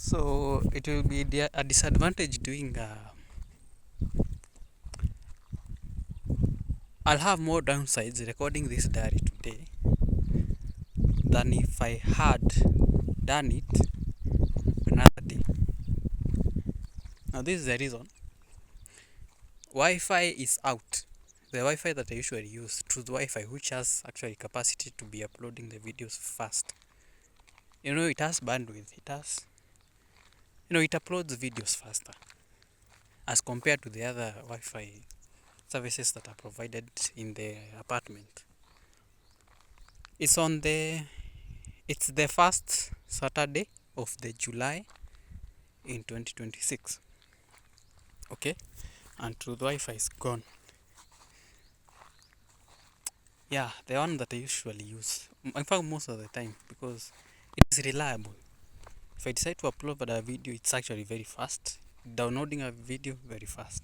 So it will be a disadvantage doing I'll have more downsides recording this diary today than if I had done it another day. Now this is the reason. Wi-Fi is out. The Wi-Fi that I usually use, Truth Wi-Fi, which has actually capacity to be uploading the videos fast. You know, it has bandwidth. It uploads videos faster as compared to the other Wi-Fi services that are provided in the apartment. It's the first Saturday of the July in 2026. Okay, and Truth Wi-Fi is gone. Yeah, the one that I usually use. In fact, most of the time because it's reliable. If I decide to upload a video, it's actually very fast. Downloading a video, very fast.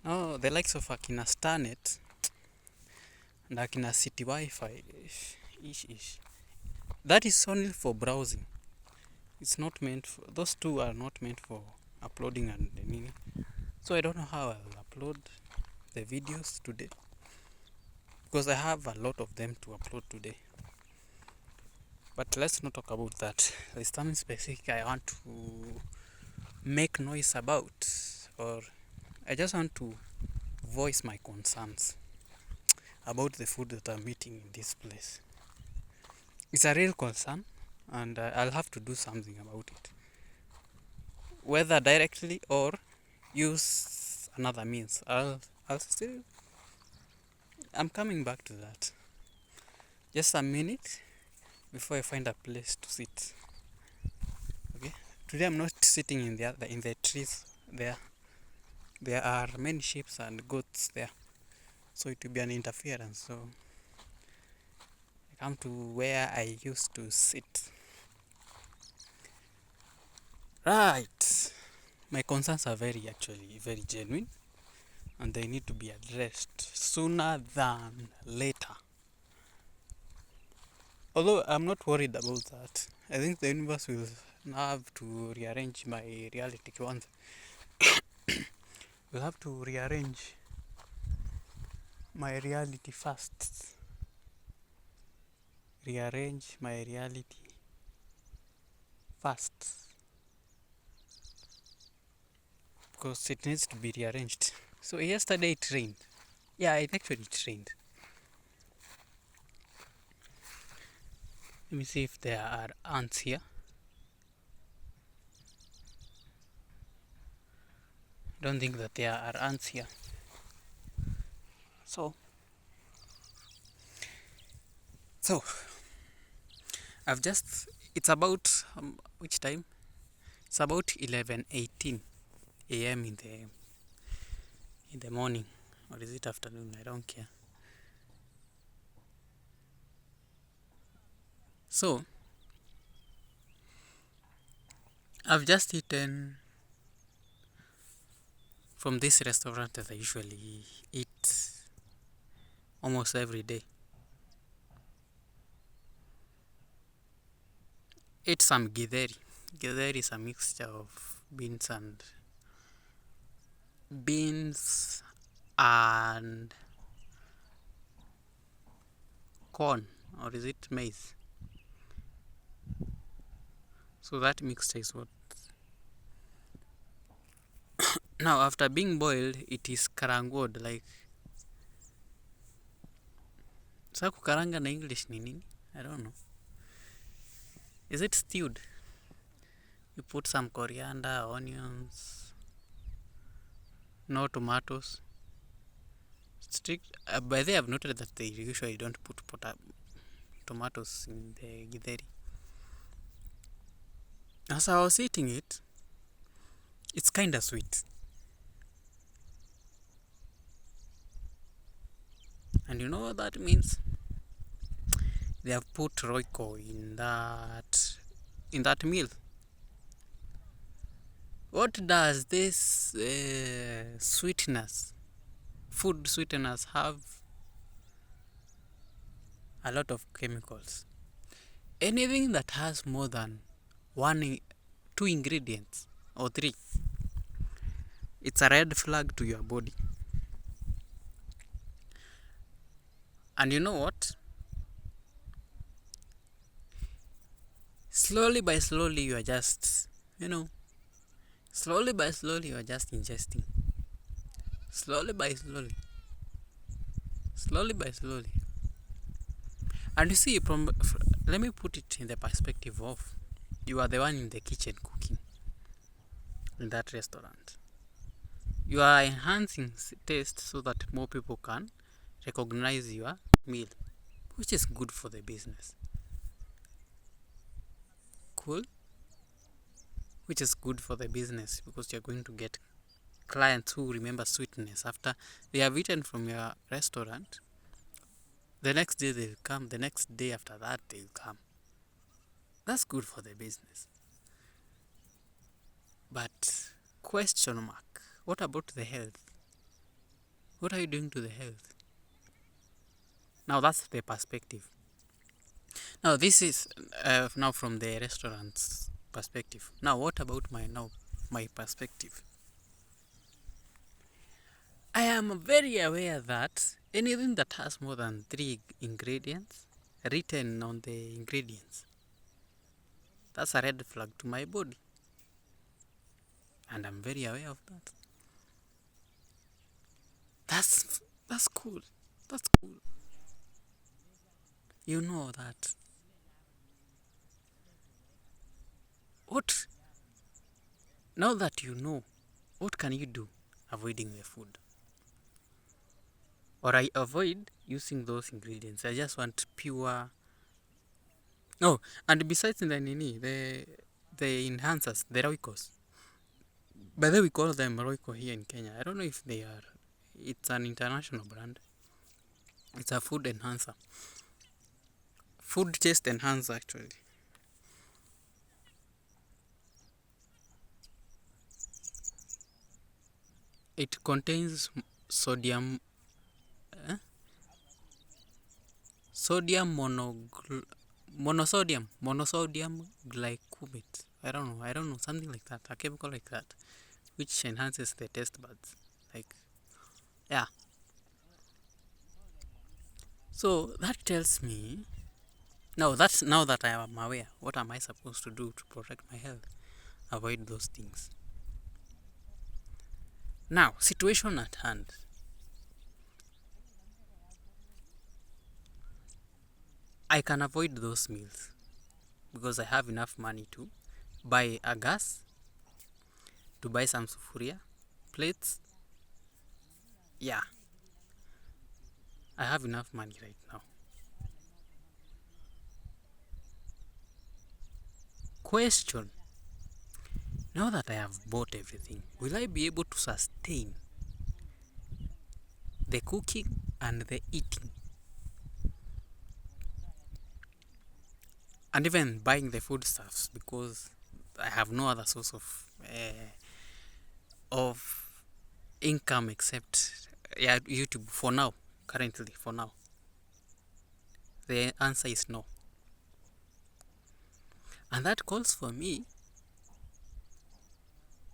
Now, the likes of Akina Starnet and Akina City Wi-Fi, that is only for browsing. It's not meant for, those two are not meant for uploading and meaning. So I don't know how I'll upload the videos today because I have a lot of them to upload today. But let's not talk about that. There's something specific I want to make noise about, or I just want to voice my concerns about the food that I'm eating in this place. It's a real concern, and I'll have to do something about it, whether directly or use another means. I'm coming back to that. Just a minute before I find a place to sit. Okay. Today I'm not sitting in the trees there. There are many sheep and goats there, so it will be an interference. So I come to where I used to sit. Right. My concerns are very genuine, and they need to be addressed sooner than later. Although I'm not worried about that. I think the universe will have to rearrange my reality once. We'll have to rearrange my reality first. Rearrange my reality first. Because it needs to be rearranged. So yesterday it rained. Yeah, it actually rained. Let me see if there are ants here. Don't think that there are ants here. So it's about which time? It's about 11:18 a.m. in the morning, or is it afternoon? I don't care. So I've just eaten from this restaurant that I usually eat almost every day. Ate some githeri. Githeri is a mixture of beans and corn, or is it maize? So that mixture is what. Now after being boiled, it is karangod, like. Sa kukaranga na English ni nini? I don't know. Is it stewed? You put some coriander, onions, no tomatoes. By the way, I've noted that they usually don't put tomatoes in the githeri. As I was eating it, it's kinda sweet. And you know what that means? They have put Royco in that meal. What does this food sweeteners have? A lot of chemicals. Anything that has more than one 2 ingredients or 3, it's a red flag to your body. And you know what? Slowly by slowly, you are just, slowly by slowly, you are just ingesting. Slowly by slowly. Slowly by slowly. And you see, let me put it in the perspective of you are the one in the kitchen cooking in that restaurant. You are enhancing taste so that more people can recognize your meal, which is good for the business. Cool? Which is good for the business because you're going to get clients who remember sweetness after they have eaten from your restaurant. The next day they'll come, the next day after that they'll come. That's good for the business. But question mark, what about the health? What are you doing to the health? Now that's the perspective. Now this is now from the restaurant's perspective. Now what about my perspective? I am very aware that anything that has more than 3 ingredients written on the ingredients, that's a red flag to my body. And I'm very aware of that. That's cool. That's cool. You know that. What? Now that you know, what can you do avoiding the food? Or I avoid using those ingredients. I just want pure. Oh, and besides the enhancers, the Roycos. By the way, we call them Royco here in Kenya. I don't know if they are. It's an international brand. It's a food enhancer. Food taste enhancer, actually. It contains sodium monosodium glycumate. I don't know, something like that, a chemical like that, which enhances the taste buds. Yeah. So that tells me now that I am aware, what am I supposed to do to protect my health? Avoid those things. Now, situation at hand. I can avoid those meals because I have enough money to buy a gas, to buy some sufuria, plates. Yeah. I have enough money right now. Question. Now that I have bought everything, will I be able to sustain the cooking and the eating? And even buying the foodstuffs, because I have no other source of income except YouTube for now. Currently, for now, the answer is no. And that calls for me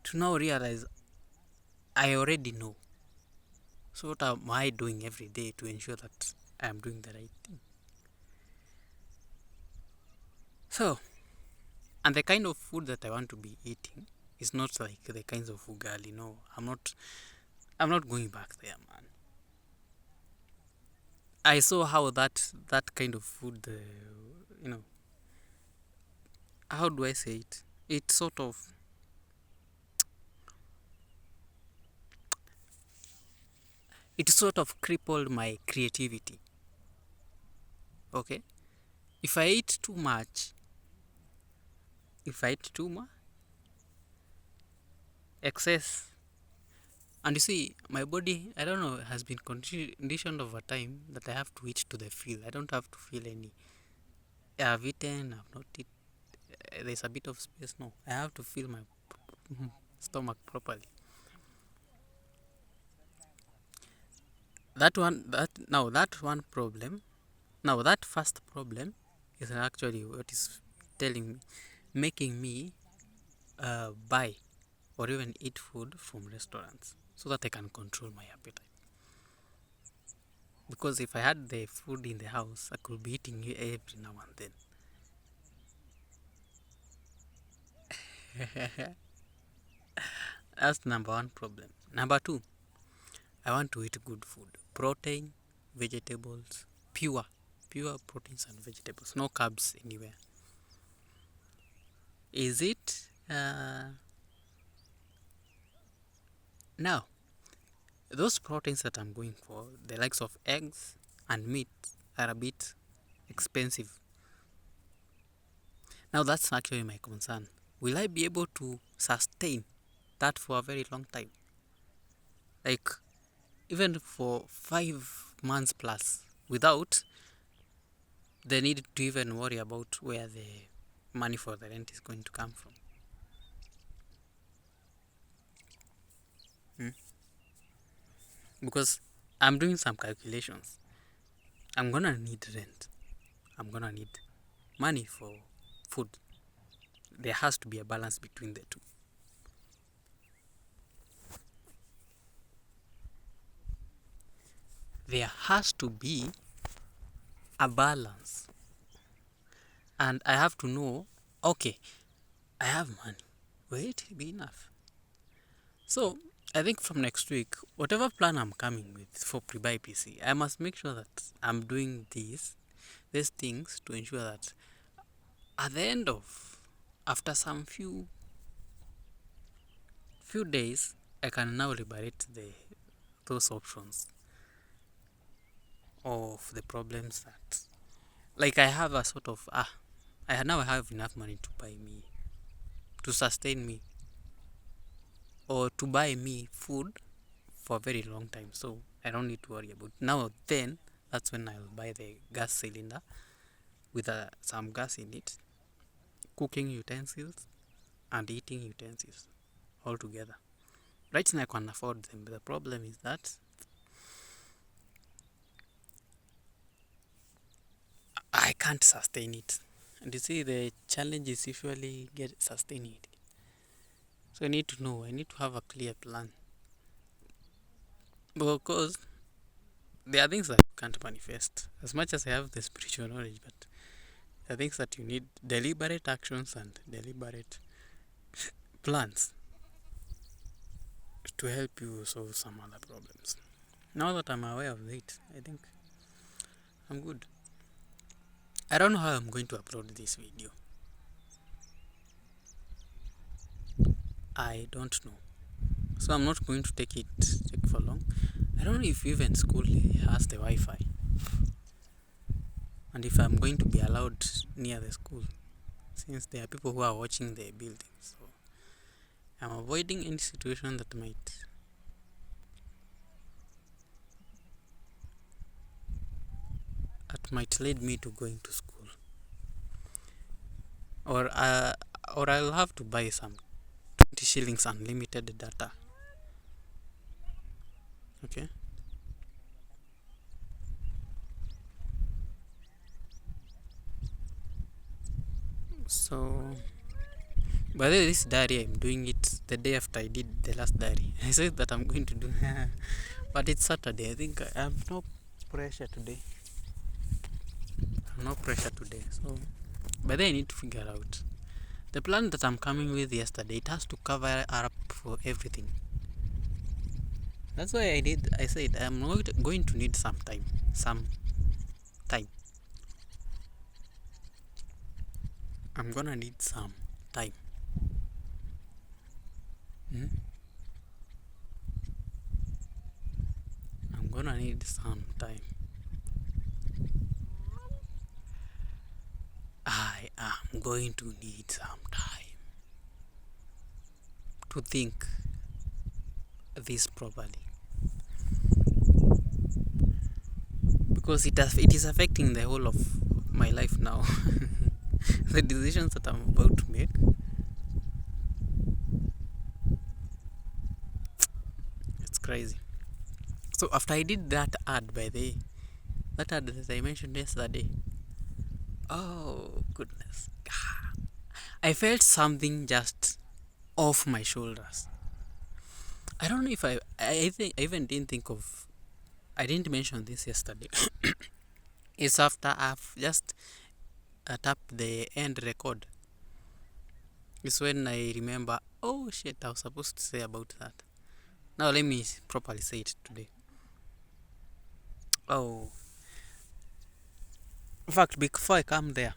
to now realize I already know. So what am I doing every day to ensure that I am doing the right thing? So, and the kind of food that I want to be eating is not like the kinds of ugali. No, I'm not going back there, man. I saw how that kind of food, how do I say it? It sort of crippled my creativity. Okay, if I eat too much, excess, and you see, my body, I don't know, has been conditioned over time that I have to eat to the feel. I don't have to feel any. I've eaten, I've not eaten. There's a bit of space. No, I have to fill my stomach properly. That one problem. Now that first problem is actually what is making me buy or even eat food from restaurants so that I can control my appetite. Because if I had the food in the house, I could be eating it every now and then. That's number one problem. Number two, I want to eat good food. Protein, vegetables, pure proteins and vegetables. No carbs anywhere. Is it? Now, those proteins that I'm going for, the likes of eggs and meat, are a bit expensive. Now that's actually my concern. Will I be able to sustain that for a very long time? Like, even for 5 months plus, without the need to even worry about where the money for the rent is going to come from. Because I'm doing some calculations. I'm gonna need rent. I'm gonna need money for food. There has to be a balance between the two. There has to be a balance. And I have to know, okay, I have money. Will it be enough? So I think from next week, whatever plan I'm coming with for pre-buy PC, I must make sure that I'm doing these things to ensure that at the end of, after some few days, I can now liberate those options of the problems that, like, I have a sort of I now have enough money to buy me, to sustain me, or to buy me food for a very long time. So I don't need to worry about now. Then that's when I'll buy the gas cylinder with some gas in it, cooking utensils and eating utensils all together. Right now I can afford them, but the problem is that I can't sustain it. And you see, the challenge is usually sustaining it. So I need to know, I need to have a clear plan. Because there are things that you can't manifest. As much as I have the spiritual knowledge, but there are things that you need deliberate actions and deliberate plans to help you solve some other problems. Now that I'm aware of it, I think I'm good. I don't know how I'm going to upload this video. I don't know. So I'm not going to take for long. I don't know if even school has the Wi-Fi. And if I'm going to be allowed near the school, since there are people who are watching the building. So I'm avoiding any situation that might lead me to going to school. Or I'll have to buy some 20 shillings unlimited data. Okay. So, by the way, this diary, I'm doing it the day after I did the last diary. I said that I'm going to do, but it's Saturday. I think I have no pressure today. No pressure today. So, by then I need to figure out the plan that I'm coming with yesterday. It has to cover up for everything. That's why I said I'm not going to need some time. I'm gonna need some time. I'm gonna need some time. I am going to need some time to think this properly, because it is affecting the whole of my life now. The decisions that I'm about to make, it's crazy. So after I did that ad, that ad that I mentioned yesterday, oh goodness, I felt something just off my shoulders. I don't know if I think I even didn't think of, I didn't mention this yesterday. It's after I've just tapped the end record. It's when I remember, oh shit, I was supposed to say about that. Now let me properly say it today. Oh, in fact, before I come there,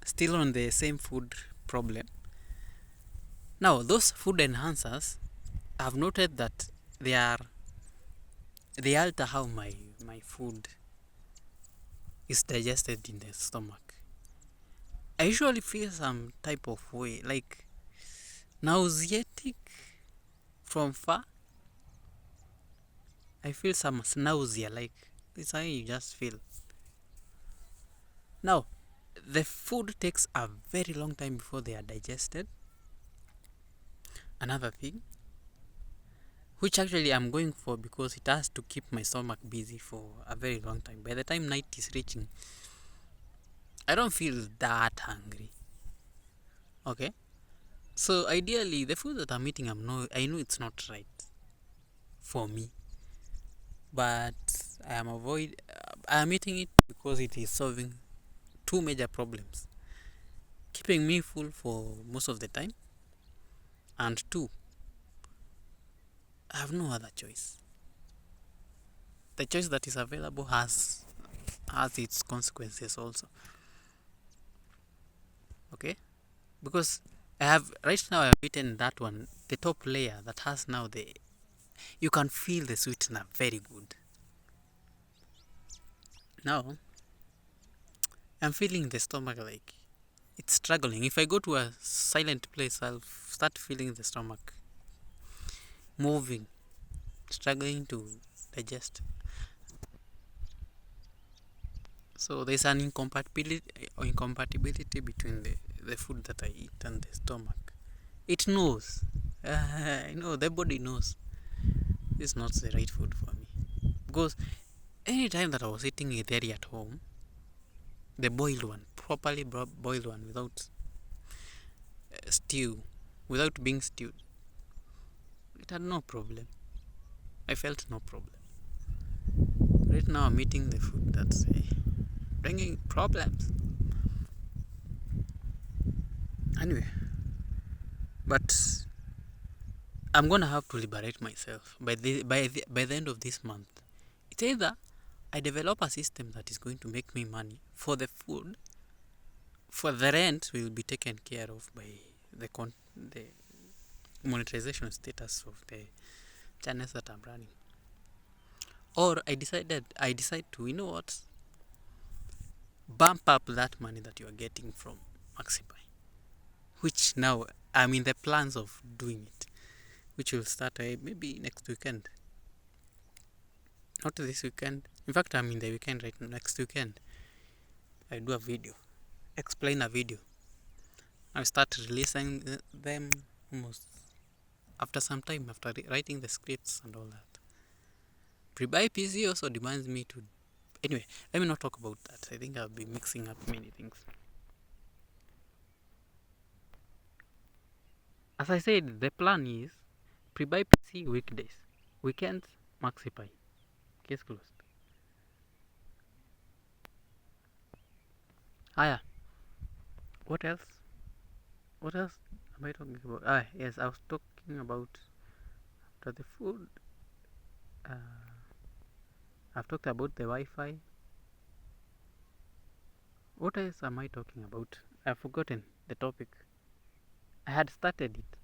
still on the same food problem. Now, those food enhancers, I've noted that they alter how my food is digested in the stomach. I usually feel some type of way, like nauseatic from far. I feel some nausea, like it's how you just feel. Now, the food takes a very long time before they are digested. Another thing, which actually I'm going for because it has to keep my stomach busy for a very long time. By the time night is reaching, I don't feel that hungry. Okay? So ideally, the food that I'm eating, I know it's not right for me, but I am eating it because it is solving two major problems: keeping me full for most of the time, and two, I have no other choice. The choice that is available has its consequences also. Okay? Because I have right now I've eaten that one, the top layer that has now you can feel the sweetener very good. Now I'm feeling the stomach like it's struggling. If I go to a silent place, I'll start feeling the stomach moving, struggling to digest. So there's an incompatibility between the food that I eat and the stomach. It knows. I know the body knows this is not the right food for me. Because any time that I was eating githeri at home, the boiled one, properly boiled one without stew, without being stewed, it had no problem. I felt no problem. Right now I'm eating the food that's bringing problems. Anyway, but I'm gonna have to liberate myself by the end of this month. It's either I develop a system that is going to make me money for the food, for the rent will be taken care of by the monetization status of the channels that I'm running, or I decide to, you know what, bump up that money that you are getting from Maxipay, which now I'm in the plans of doing it, which will start maybe next weekend. Not this weekend. In fact, I'm in the weekend right now. Next weekend, I do a video, explain a video. I start releasing them almost after some time, after writing the scripts and all that. Pre-buy PC also demands me to. Anyway, let me not talk about that. I think I'll be mixing up many things. As I said, the plan is pre-buy PC weekdays, weekends Maxipay. Case closed. Yeah. What else? What else am I talking about? Yes, I was talking about after the food. I've talked about the Wi-Fi. What else am I talking about? I've forgotten the topic. I had started it.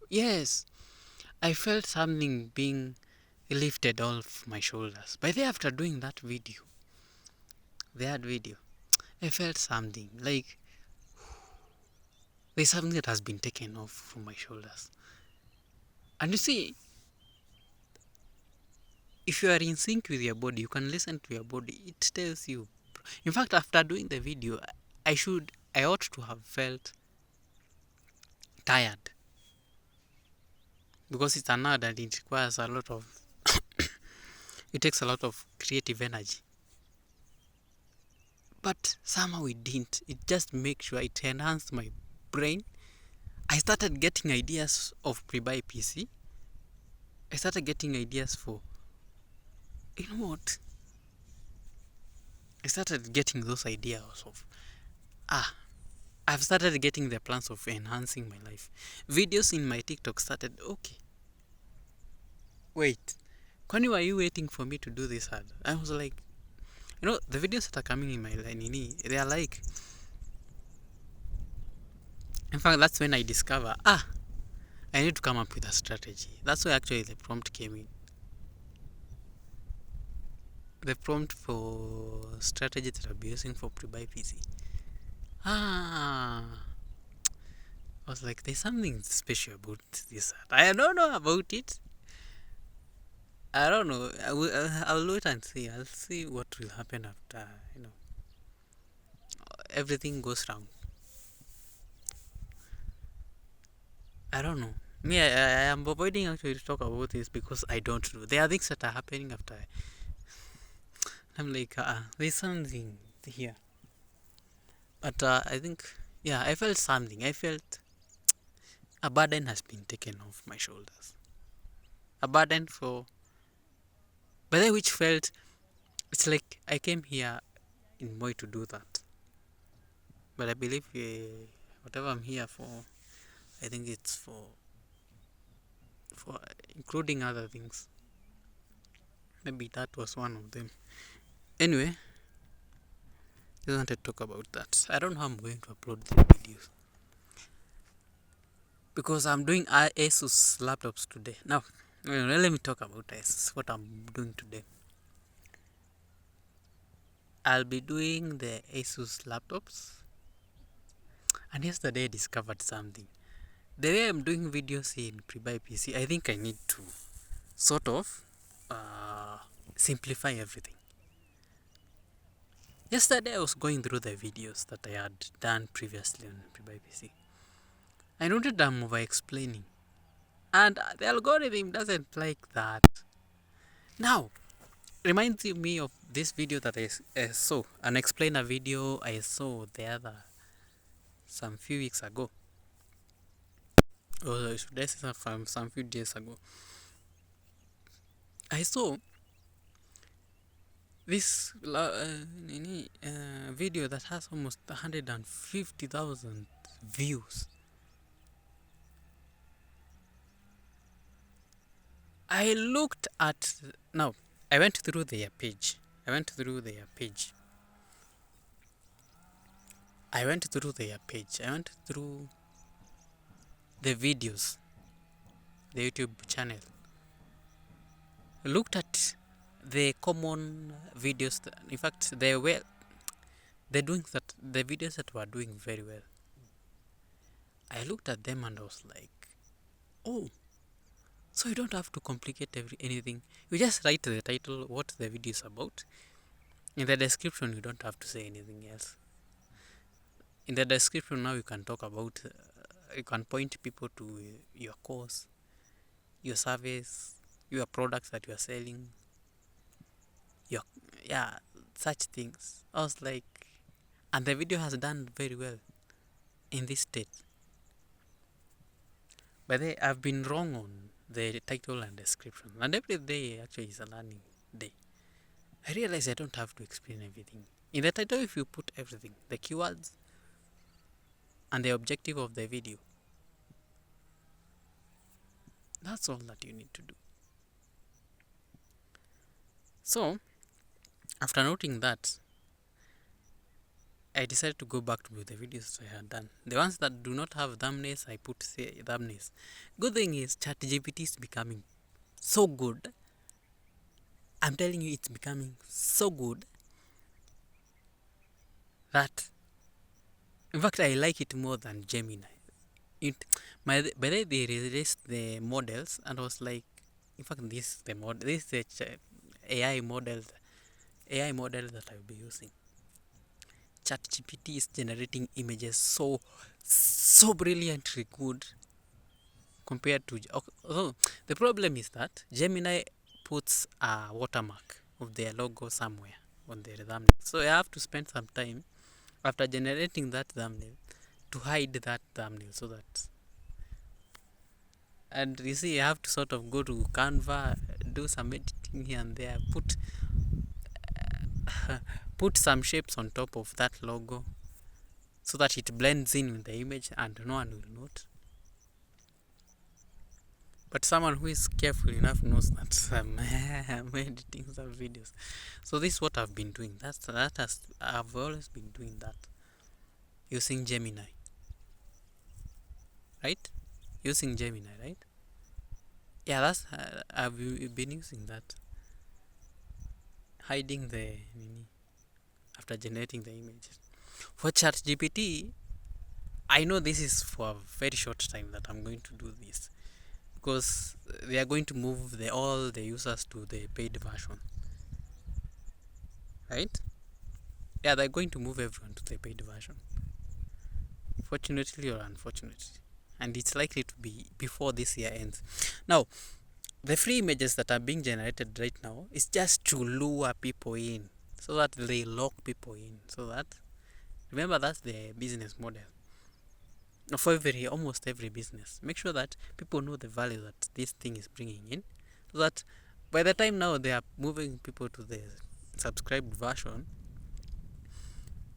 Yes, I felt something being lifted off my shoulders. By the after doing that video, I felt something like there's something that has been taken off from my shoulders. And you see, if you are in sync with your body, you can listen to your body. It tells you. In fact, after doing the video, I ought to have felt tired, because it's an ad and it requires a lot of it takes a lot of creative energy. But somehow it didn't. It just makes sure it enhanced my brain. I started getting ideas of pre-buy PC. I started getting ideas for, you know what? I started getting those ideas of, I've started getting the plans of enhancing my life. Videos in my TikTok started, okay, wait, kwani were you waiting for me to do this hard? I was like, the videos that are coming in my line, they are like, in fact, that's when I discover, I need to come up with a strategy. That's where actually the prompt came in. The prompt for strategy that I'll be using for pre-buy PC. I was like, there's something special about this. I don't know about it. I don't know. I'll wait and see. I'll see what will happen after, everything goes wrong. I don't know. Me, I am avoiding actually to talk about this because I don't know. There are things that are happening after. I'm like, there's something here. But I think, I felt something. I felt a burden has been taken off my shoulders. A burden but then which felt, it's like I came here in Moi to do that. But I believe whatever I'm here for, I think it's for including other things. Maybe that was one of them. Anyway, I just wanted to talk about that. I don't know how I'm going to upload the videos because I'm doing Asus laptops today. Now, let me talk about Asus, what I'm doing today. I'll be doing the Asus laptops. And yesterday I discovered something. The way I'm doing videos in pre-buy PC, I think I need to sort of simplify everything. Yesterday I was going through the videos that I had done previously on pre-buy PC. I noted I'm over-explaining. And the algorithm doesn't like that. Now, reminds me of this video that I saw, an explainer video I saw some few weeks ago. Or should I say some few days ago. I saw this video that has almost 150,000 views. I looked at, now, I went through their page. I went through their the videos, the YouTube channel. I looked at the common videos. In fact, the videos that were doing very well. I looked at them and I was like, oh, so you don't have to complicate anything. You just write the title, what the video is about. In the description, you don't have to say anything else. In the description now, you can talk about, you can point people to your course, your service, your products that you are selling, such things. I was like, and the video has done very well in this state. But I've been wrong on the title and description, and every day actually is a learning day. I realize I don't have to explain everything. In the title, if you put everything, the keywords and the objective of the video, that's all that you need to do. So, after noting that, I decided to go back to the videos I had done. The ones that do not have thumbnails, I put thumbnails. Good thing is ChatGPT is becoming so good. I'm telling you, it's becoming so good that, in fact, I like it more than Gemini. By the way, they released the models, and I was like, in fact, this is the AI model that I'll be using. ChatGPT is generating images so brilliantly good compared to. Oh, the problem is that Gemini puts a watermark of their logo somewhere. on their thumbnail. So I have to spend some time after generating that thumbnail to hide that thumbnail, so that, and you see, I have to sort of go to Canva, do some editing here and there, put some shapes on top of that logo so that it blends in with the image and no one will note. But someone who is careful enough knows that I'm editing some videos. So this is what I've been doing. I've always been doing that using Gemini, right? Using Gemini, right? Yeah, that's I've been using that, hiding the after generating the images. For ChatGPT, I know this is for a very short time that I'm going to do this, because they are going to move all the users to the paid version, right? Yeah, they're going to move everyone to the paid version, fortunately or unfortunately, and it's likely to be before this year ends. Now, the free images that are being generated right now is just to lure people in, so that they lock people in, so that, remember, that's the business model for almost every business. Make sure that people know the value that this thing is bringing in, so that by the time now they are moving people to the subscribed version,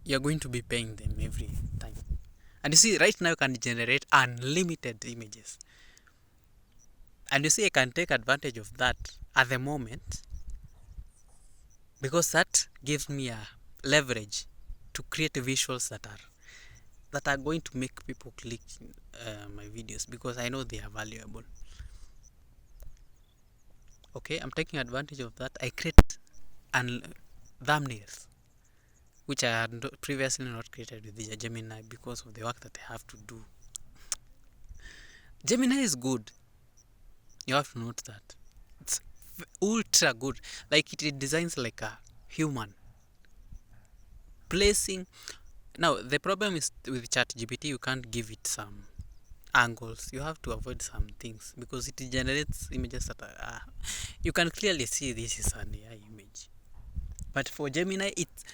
you're going to be paying them every time. And you see, right now you can generate unlimited images, and you see, I can take advantage of that at the moment, because that gives me a leverage to create visuals that are going to make people click my videos, because I know they are valuable. Okay, I'm taking advantage of that. I create thumbnails which I had previously not created with the Gemini, because of the work that I have to do. Gemini is good. You have to note that it's ultra good. Like, it designs like a human. Placing. Now, the problem is with ChatGPT, you can't give it some angles. You have to avoid some things, because it generates images that are, you can clearly see this is an AI image. But for Gemini, it's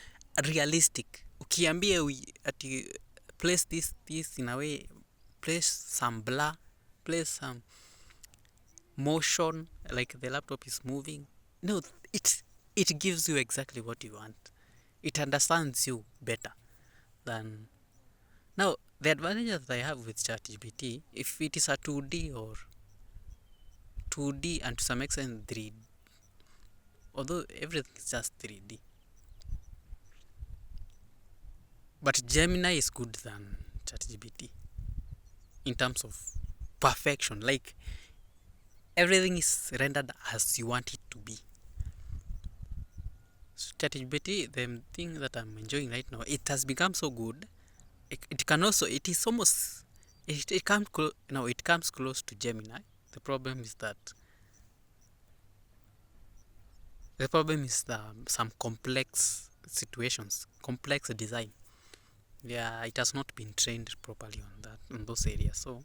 realistic. Ukiambia ati place this in a way, place some blur, place some motion, like the laptop is moving. No, it gives you exactly what you want. It understands you better than. Now, the advantage that I have with ChatGPT, if it is a 2D or 2D and to some extent 3D, although everything is just 3D, but Gemini is good than ChatGPT in terms of perfection. Like, everything is rendered as you want it to be. So ChatGPT, the thing that I'm enjoying right now, it has become so good. It can also, it is almost, it comes it comes close to Gemini. The problem is some complex situations, complex design. Yeah, it has not been trained properly on those areas. So,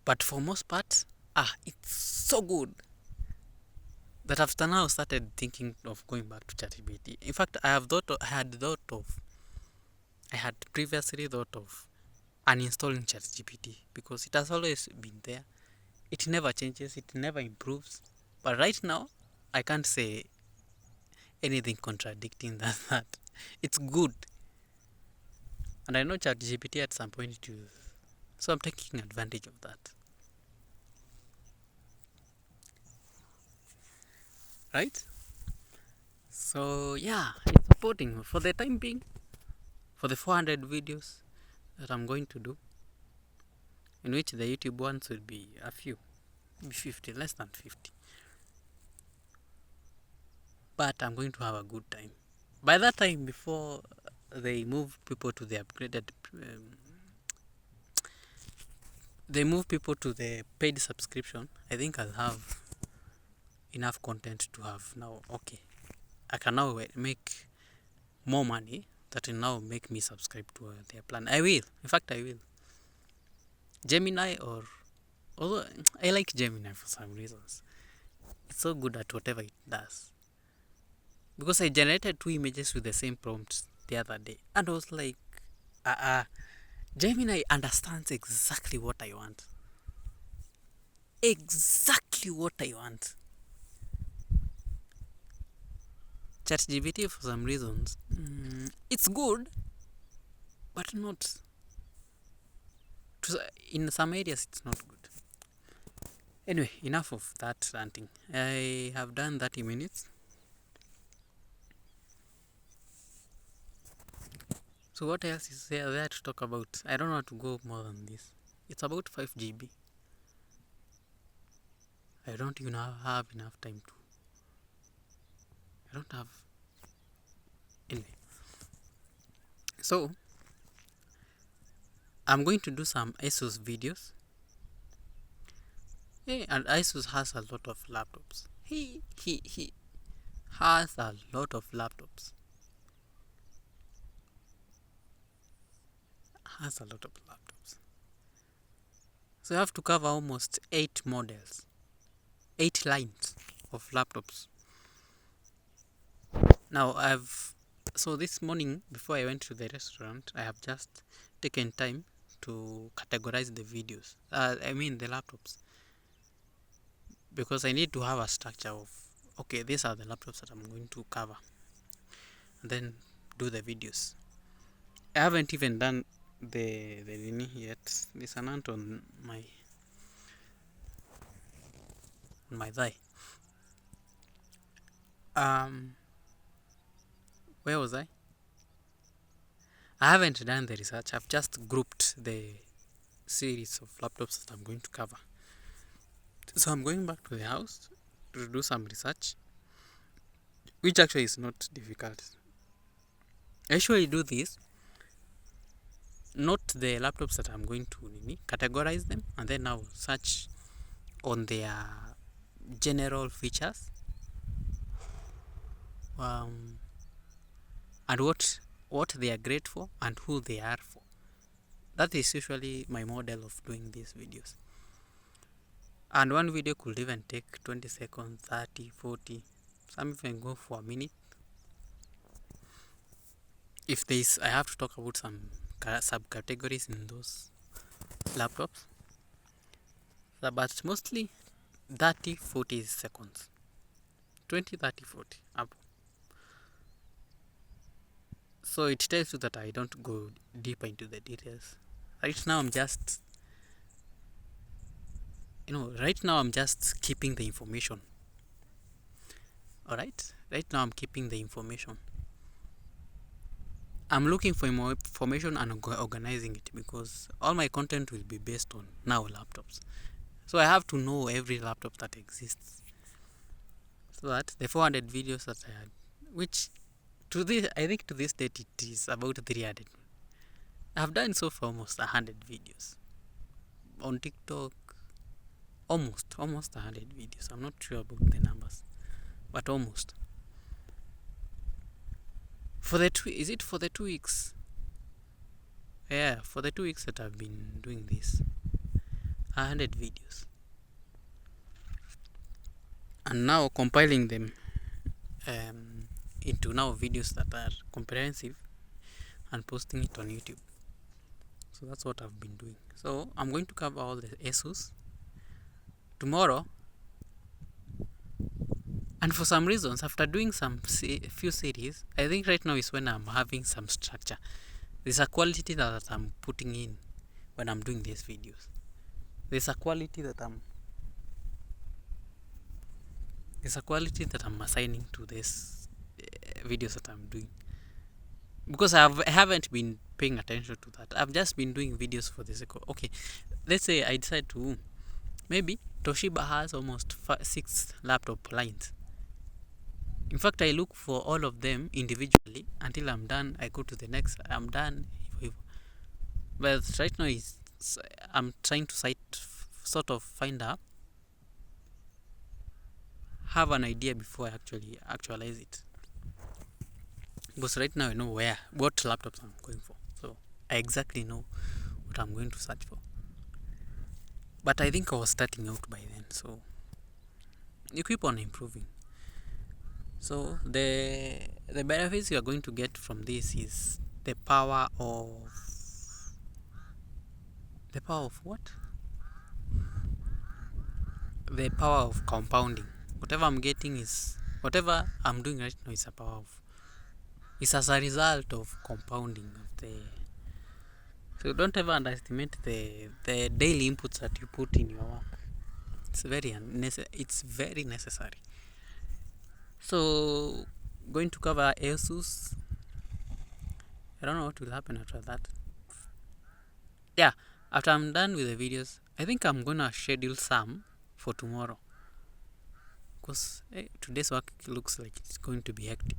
but for most part, it's so good that after now started thinking of going back to ChatGPT. In fact, I had previously thought of uninstalling ChatGPT, because it has always been there. It never changes, it never improves. But right now, I can't say anything contradicting that. It's good. And I know ChatGPT at some point it will. So I'm taking advantage of that. Right? So yeah, it's supporting for the time being, for the 400 videos that I'm going to do, in which the YouTube ones will be a few, maybe 50, less than 50. But I'm going to have a good time. By that time, before they move people to the upgraded, they move people to the paid subscription, I think I'll have enough content to have now. Okay, I can now make more money that will now make me subscribe to their plan. I will. In fact, I will. Gemini, although I like Gemini for some reasons. It's so good at whatever it does. because I generated 2 images with the same prompt the other day, and I was like, Gemini understands exactly what I want. Exactly what I want. ChatGPT, for some reasons, it's good, but not. In some areas, it's not good. Anyway, enough of that ranting. I have done 30 minutes. So what else is there to talk about? I don't want to go more than this. It's about 5 GB. I don't even have enough time to. I don't have. Anyway. So, I'm going to do some ASUS videos. Hey, and ASUS has a lot of laptops. He has a lot of laptops. Has a lot of laptops. So I have to cover almost 8 models. 8 lines of laptops. Now so this morning before I went to the restaurant, I have just taken time to categorize the videos. I mean the laptops. Because I need to have a structure of, okay, these are the laptops that I'm going to cover. And then do the videos. I haven't even done the Nini yet. There's an ant on my thigh. Where was I? I haven't done the research. I've just grouped the series of laptops that I'm going to cover. So I'm going back to the house to do some research, which actually is not difficult. I usually do this, note the laptops that I'm going to categorize them, and then I'll search on their general features, and what they are great for and who they are for. That is usually my model of doing these videos. And one video could even take 20 seconds, 30, 40, some even go for a minute. If I have to talk about some subcategories in those laptops, but mostly 30, 40 seconds. 20, 30, 40 up. So it tells you that I don't go deeper into the details. Right now I'm just keeping the information. Alright? Right now I'm keeping the information. I'm looking for more information and organizing it, because all my content will be based on now laptops. So I have to know every laptop that exists. So that the 400 videos that I had, which I think to this date it is about 300. I've done so far almost 100 videos. On TikTok, almost 100 videos. I'm not sure about the numbers, but almost. For the 2 weeks? Yeah, for the 2 weeks that I've been doing this, 100 videos. And now compiling them into now videos that are comprehensive and posting it on YouTube. So that's what I've been doing. So I'm going to cover all the ASUS tomorrow. And for some reasons, after doing some few series, I think right now is when I'm having some structure. There's a quality that I'm putting in when I'm doing these videos. There's a quality that I'm assigning to these videos that I'm doing. Because I haven't been paying attention to that. I've just been doing videos for the sake of, okay, let's say I decide to, maybe Toshiba has almost 6 laptop lines. In fact, I look for all of them individually until I'm done. I go to the next, I'm done. But right now I'm trying to sort of find out, have an idea before I actually actualize it. Because right now I know what laptops I'm going for. So I exactly know what I'm going to search for. But I think I was starting out by then, so you keep on improving. So the benefits you are going to get from this is the power of what? The power of compounding. Whatever I'm getting is whatever I'm doing right now is is as a result of compounding of the. So don't ever underestimate the daily inputs that you put in your work. It's very necessary. So going to cover ASUS. I don't know what will happen after that. Yeah, after I'm done with the videos, I think I'm gonna schedule some for tomorrow. Because today's work looks like it's going to be hectic.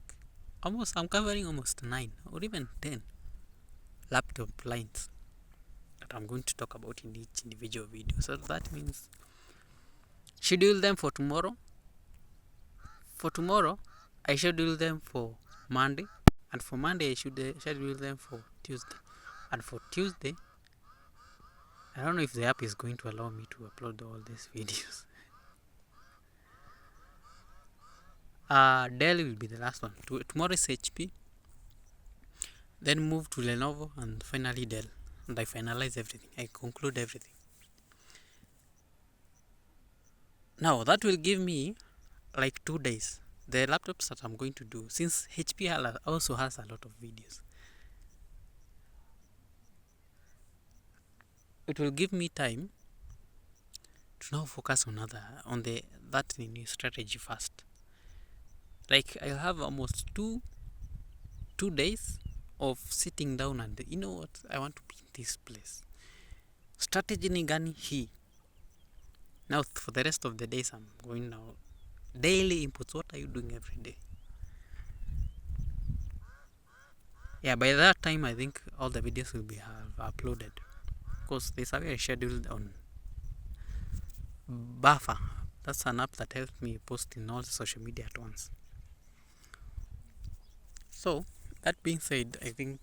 I'm covering almost 9 or even 10 laptop lines that I'm going to talk about in each individual video. So that means schedule them for tomorrow. For tomorrow, I schedule them for Monday, and for Monday I should schedule them for Tuesday, and for Tuesday I don't know if the app is going to allow me to upload all these videos. Dell will be the last one. Tomorrow is HP, then move to Lenovo, and finally Dell. And I finalize everything. I conclude everything. Now that will give me like 2 days. The laptops that I'm going to do, since HP also has a lot of videos, it will give me time to now focus on that new strategy first. Like I'll have almost two days of sitting down and you know what, I want to be in this place. Strategy ni gani hii? Now for the rest of the days I'm going now. Daily inputs, what are you doing every day? Yeah, by that time I think all the videos will be uploaded. Because there's a very scheduled on Buffer. That's an app that helps me post in all the social media at once. So that being said, I think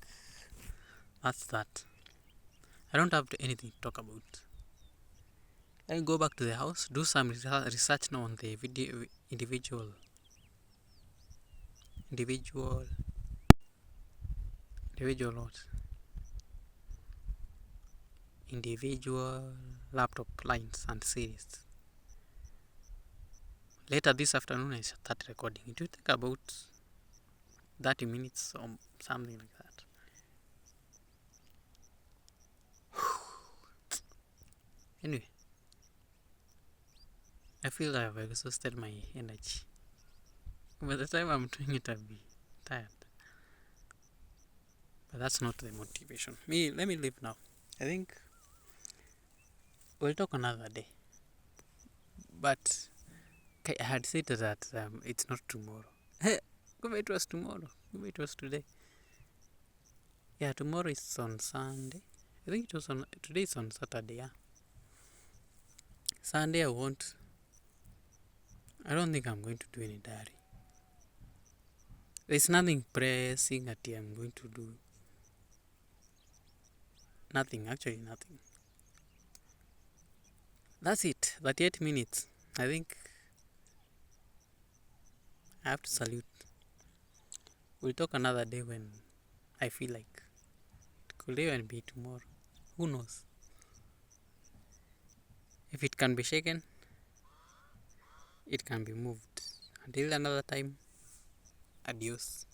that's that. I don't have anything to talk about. I'll go back to the house, do some research now on the individual what? Individual laptop lines and series. Later this afternoon I start recording. It will take about 30 minutes or something like that. Anyway, I feel I've exhausted my energy. By the time I'm doing it, I'll be tired. But that's not the motivation. Let me leave now. I think we'll talk another day. But I had said that it's not tomorrow. Maybe it was tomorrow. Maybe it was today. Yeah, tomorrow is on Sunday. I think today is on Saturday, yeah. Sunday I don't think I'm going to do any diary. There's nothing pressing that I'm going to do. Nothing, actually nothing. That's it, 38 minutes. I think I have to salute. We'll talk another day when I feel like it could even be tomorrow. Who knows? If it can be shaken, it can be moved. Until another time, adios.